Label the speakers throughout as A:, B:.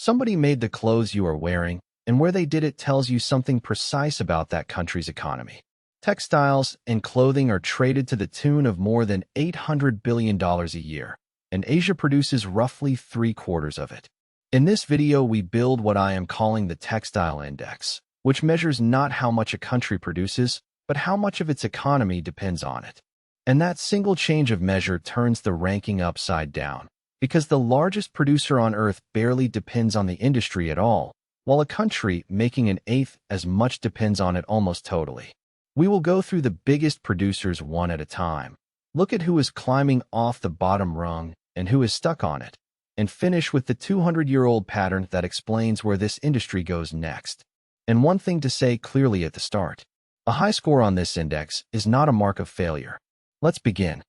A: Somebody made the clothes you are wearing, and where they did it tells you something precise about that country's economy. Textiles and clothing are traded to the tune of more than $800 billion a year, and Asia produces roughly 3/4 of it. In this video, we build what I am calling the Textile Index, which measures not how much a country produces, but how much of its economy depends on it. And that single change of measure turns the ranking upside down, because the largest producer on Earth barely depends on the industry at all, while a country making an eighth as much depends on it almost totally. We will go through the biggest producers one at a time, look at who is climbing off the bottom rung and who is stuck on it, and finish with the 200-year-old pattern that explains where this industry goes next. And one thing to say clearly at the start: a high score on this index is not a mark of failure. Let's begin.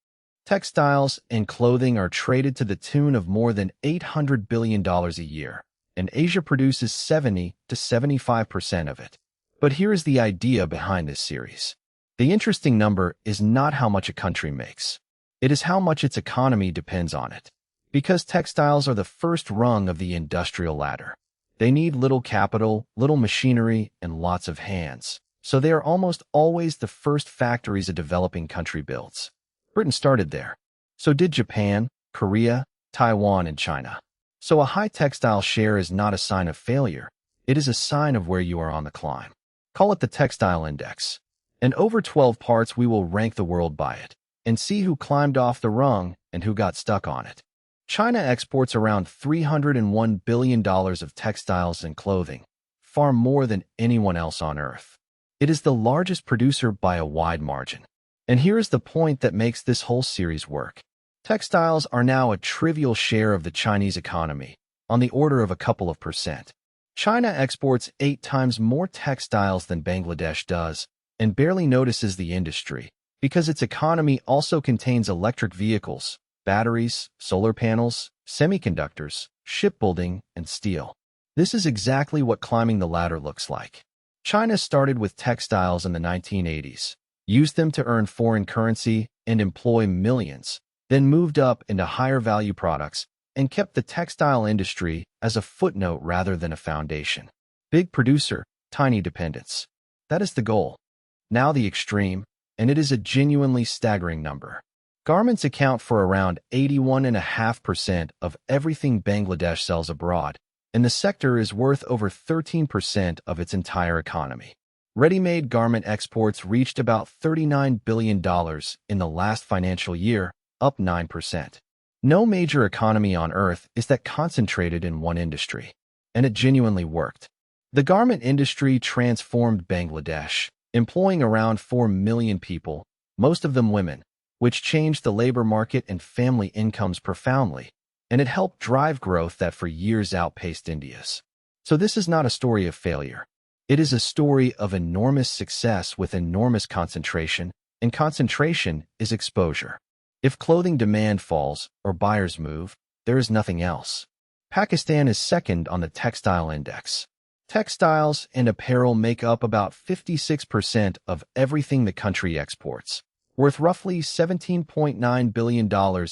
A: Textiles and clothing are traded to the tune of more than $800 billion a year, and Asia produces 70 to 75% of it. But here is the idea behind this series. The interesting number is not how much a country makes. It is how much its economy depends on it. Because textiles are the first rung of the industrial ladder. They need little capital, little machinery, and lots of hands. So they are almost always the first factories a developing country builds. Britain started there. So did Japan, Korea, Taiwan, and China. So a high textile share is not a sign of failure. It is a sign of where you are on the climb. Call it the Textile Index. And over 12 parts, we will rank the world by it and see who climbed off the rung and who got stuck on it. China exports around $301 billion of textiles and clothing, far more than anyone else on Earth. It is the largest producer by a wide margin. And here is the point that makes this whole series work. Textiles are now a trivial share of the Chinese economy, on the order of a couple of percent. China exports 8 times more textiles than Bangladesh does, and barely notices the industry, because its economy also contains electric vehicles, batteries, solar panels, semiconductors, shipbuilding, and steel. This is exactly what climbing the ladder looks like. China started with textiles in the 1980s, used them to earn foreign currency and employ millions, then moved up into higher value products and kept the textile industry as a footnote rather than a foundation. Big producer, tiny dependence. That is the goal. Now the extreme, and it is a genuinely staggering number. Garments account for around 81.5% of everything Bangladesh sells abroad, and the sector is worth over 13% of its entire economy. Ready-made garment exports reached about $39 billion in the last financial year, up 9%. No major economy on Earth is that concentrated in one industry, and it genuinely worked. The garment industry transformed Bangladesh, employing around 4 million people, most of them women, which changed the labor market and family incomes profoundly, and it helped drive growth that for years outpaced India's. So this is not a story of failure. It is a story of enormous success with enormous concentration, and concentration is exposure. If clothing demand falls or buyers move, there is nothing else. Pakistan is second on the Textile Index. Textiles and apparel make up about 56% of everything the country exports, worth roughly $17.9 billion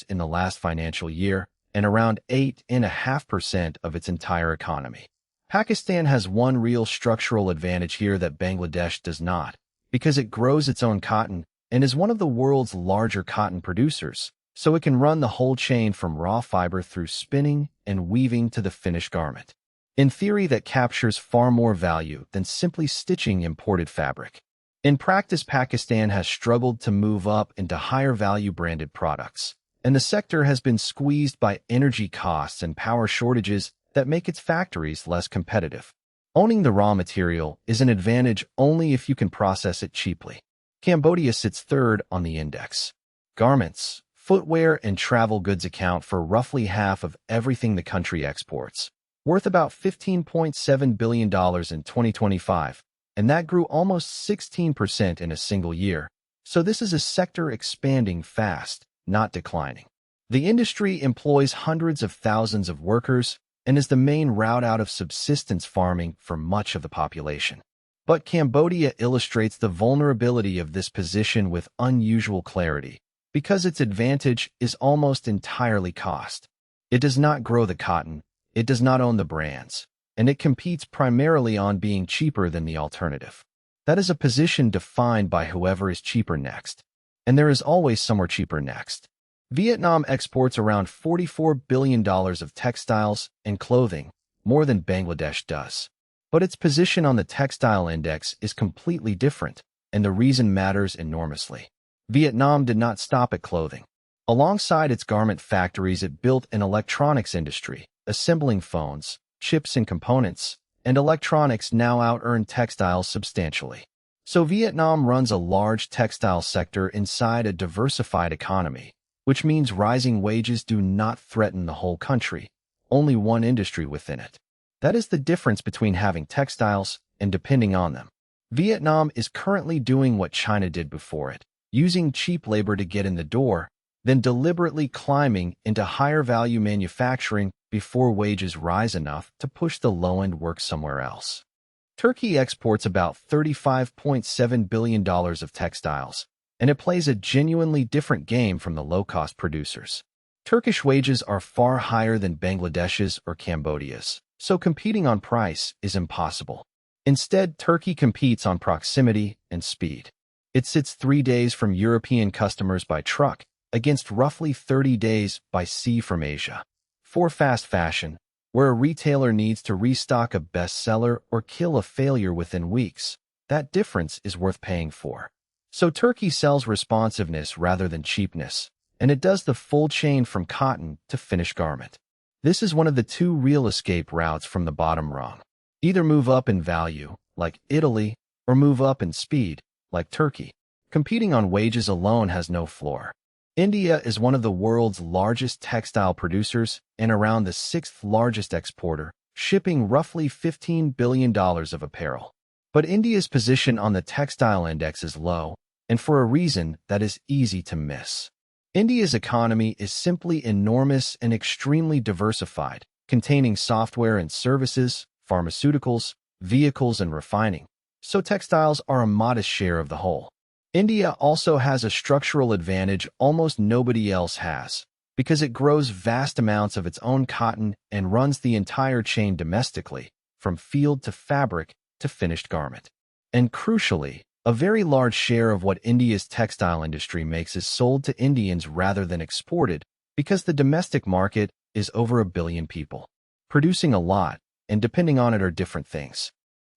A: in the last financial year and around 8.5% of its entire economy. Pakistan has one real structural advantage here that Bangladesh does not, because it grows its own cotton and is one of the world's larger cotton producers, so it can run the whole chain from raw fiber through spinning and weaving to the finished garment. In theory, that captures far more value than simply stitching imported fabric. In practice, Pakistan has struggled to move up into higher value branded products, and the sector has been squeezed by energy costs and power shortages that make its factories less competitive. Owning the raw material is an advantage only if you can process it cheaply. Cambodia sits third on the index. Garments, footwear, and travel goods account for roughly half of everything the country exports, worth about $15.7 billion in 2025, and that grew almost 16% in a single year. So this is a sector expanding fast, not declining. The industry employs hundreds of thousands of workers and is the main route out of subsistence farming for much of the population. But Cambodia illustrates the vulnerability of this position with unusual clarity, because its advantage is almost entirely cost. It does not grow the cotton, it does not own the brands, and it competes primarily on being cheaper than the alternative. That is a position defined by whoever is cheaper next, and there is always somewhere cheaper next. Vietnam exports around $44 billion of textiles and clothing, more than Bangladesh does. But its position on the textile index is completely different, and the reason matters enormously. Vietnam did not stop at clothing. Alongside its garment factories, it built an electronics industry, assembling phones, chips and components, and electronics now out-earn textiles substantially. So Vietnam runs a large textile sector inside a diversified economy, which means rising wages do not threaten the whole country, only one industry within it. That is the difference between having textiles and depending on them. Vietnam is currently doing what China did before it, using cheap labor to get in the door, then deliberately climbing into higher-value manufacturing before wages rise enough to push the low-end work somewhere else. Turkey exports about $35.7 billion of textiles, and it plays a genuinely different game from the low-cost producers. Turkish wages are far higher than Bangladesh's or Cambodia's, so competing on price is impossible. Instead, Turkey competes on proximity and speed. It sits 3 days from European customers by truck, against roughly 30 days by sea from Asia. For fast fashion, where a retailer needs to restock a bestseller or kill a failure within weeks, that difference is worth paying for. So Turkey sells responsiveness rather than cheapness, and it does the full chain from cotton to finished garment. This is one of the two real escape routes from the bottom rung. Either move up in value, like Italy, or move up in speed, like Turkey. Competing on wages alone has no floor. India is one of the world's largest textile producers and around the 6th largest exporter, shipping roughly $15 billion of apparel. But India's position on the textile index is low, and for a reason that is easy to miss. India's economy is simply enormous and extremely diversified, containing software and services, pharmaceuticals, vehicles, and refining, so textiles are a modest share of the whole. India also has a structural advantage almost nobody else has, because it grows vast amounts of its own cotton and runs the entire chain domestically, from field to fabric to finished garment. And crucially, a very large share of what India's textile industry makes is sold to Indians rather than exported, because the domestic market is over 1 billion people. Producing a lot, and depending on it are different things.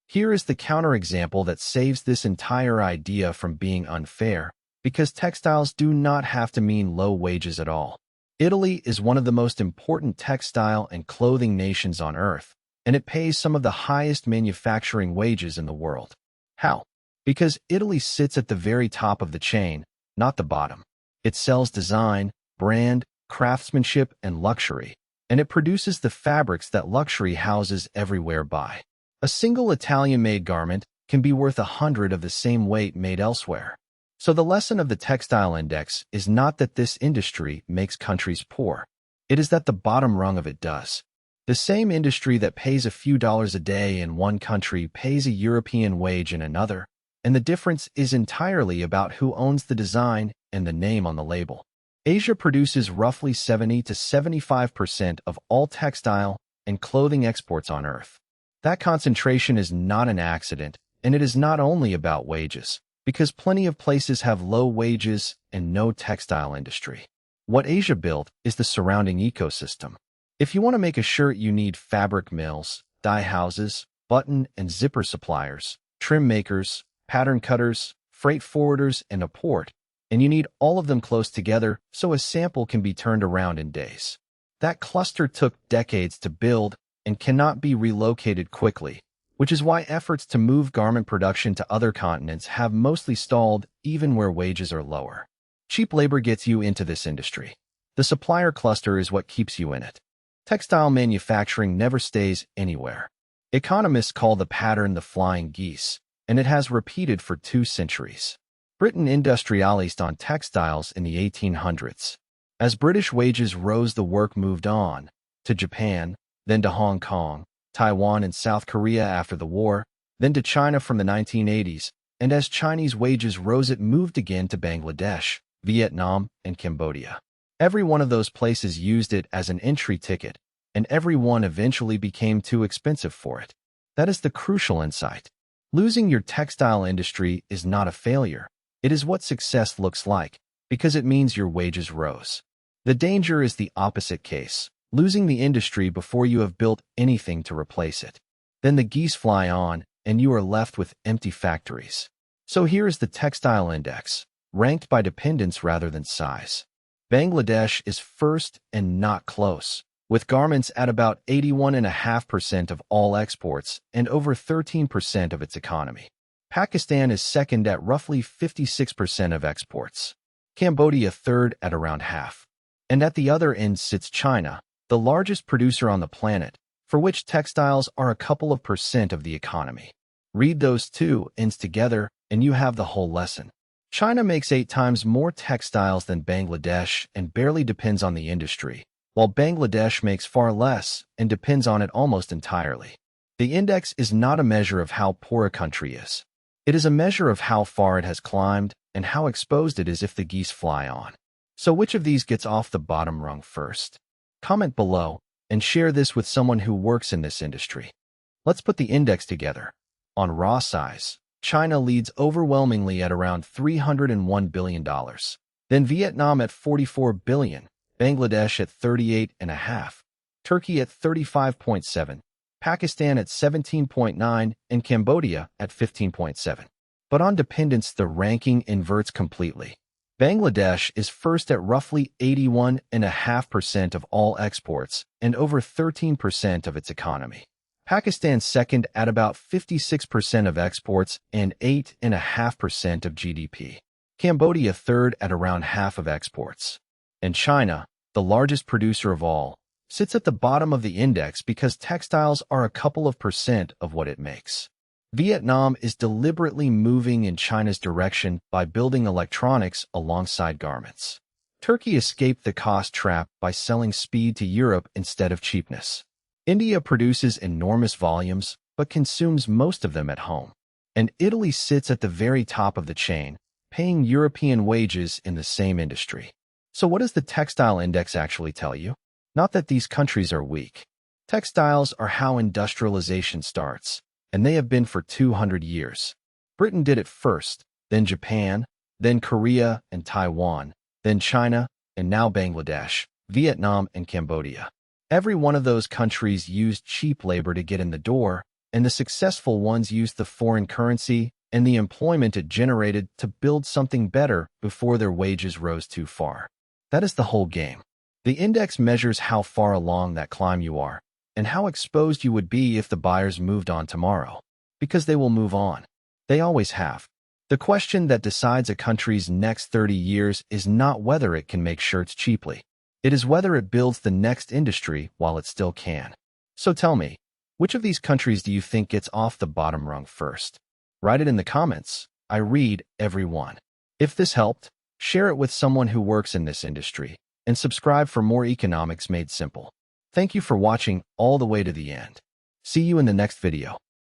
A: Here is the counterexample that saves this entire idea from being unfair, because textiles do not have to mean low wages at all. Italy is one of the most important textile and clothing nations on earth, and it pays some of the highest manufacturing wages in the world. How? Because Italy sits at the very top of the chain, not the bottom. It sells design, brand, craftsmanship, and luxury, and it produces the fabrics that luxury houses everywhere buy. A single Italian-made garment can be worth 100 of the same weight made elsewhere. So the lesson of the textile index is not that this industry makes countries poor. It is that the bottom rung of it does. The same industry that pays a few dollars a day in one country pays a European wage in another, and the difference is entirely about who owns the design and the name on the label. Asia produces roughly 70 to 75% of all textile and clothing exports on Earth. That concentration is not an accident, and it is not only about wages, because plenty of places have low wages and no textile industry. What Asia built is the surrounding ecosystem. If you want to make a shirt, you need fabric mills, dye houses, button and zipper suppliers, trim makers, pattern cutters, freight forwarders, and a port, and you need all of them close together so a sample can be turned around in days. That cluster took decades to build and cannot be relocated quickly, which is why efforts to move garment production to other continents have mostly stalled even where wages are lower. Cheap labor gets you into this industry. The supplier cluster is what keeps you in it. Textile manufacturing never stays anywhere. Economists call the pattern the flying geese, and it has repeated for 2 centuries. Britain industrialized on textiles in the 1800s. As British wages rose, the work moved on to Japan, then to Hong Kong, Taiwan and South Korea after the war, then to China from the 1980s, and as Chinese wages rose it moved again to Bangladesh, Vietnam, and Cambodia. Every one of those places used it as an entry ticket, and every one eventually became too expensive for it. That is the crucial insight. Losing your textile industry is not a failure. It is what success looks like, because it means your wages rose. The danger is the opposite case, losing the industry before you have built anything to replace it. Then the geese fly on, and you are left with empty factories. So here is the textile index, ranked by dependence rather than size. Bangladesh is first and not close, with garments at about 81.5% of all exports and over 13% of its economy. Pakistan is second at roughly 56% of exports. Cambodia third at around half. And at the other end sits China, the largest producer on the planet, for which textiles are a couple of percent of the economy. Read those two ends together, and you have the whole lesson. China makes 8 times more textiles than Bangladesh and barely depends on the industry, while Bangladesh makes far less and depends on it almost entirely. The index is not a measure of how poor a country is. It is a measure of how far it has climbed and how exposed it is if the geese fly on. So which of these gets off the bottom rung first? Comment below and share this with someone who works in this industry. Let's put the index together. On raw size, China leads overwhelmingly at around $301 billion. Then Vietnam at $44 billion, Bangladesh at $38.5, Turkey at $35.7, Pakistan at $17.9, and Cambodia at $15.7. But on dependence, the ranking inverts completely. Bangladesh is first at roughly 81.5% of all exports and over 13% of its economy. Pakistan second at about 56% of exports and 8.5% of GDP. Cambodia third at around half of exports. And China, the largest producer of all, sits at the bottom of the index because textiles are a couple of percent of what it makes. Vietnam is deliberately moving in China's direction by building electronics alongside garments. Turkey escaped the cost trap by selling speed to Europe instead of cheapness. India produces enormous volumes, but consumes most of them at home. And Italy sits at the very top of the chain, paying European wages in the same industry. So what does the textile index actually tell you? Not that these countries are weak. Textiles are how industrialization starts, and they have been for 200 years. Britain did it first, then Japan, then Korea and Taiwan, then China, and now Bangladesh, Vietnam, and Cambodia. Every one of those countries used cheap labor to get in the door, and the successful ones used the foreign currency and the employment it generated to build something better before their wages rose too far. That is the whole game. The index measures how far along that climb you are, and how exposed you would be if the buyers moved on tomorrow. Because they will move on. They always have. The question that decides a country's next 30 years is not whether it can make shirts cheaply. It is whether it builds the next industry while it still can. So tell me, which of these countries do you think gets off the bottom rung first? Write it in the comments. I read every one. If this helped, share it with someone who works in this industry, and subscribe for more economics made simple. Thank you for watching all the way to the end. See you in the next video.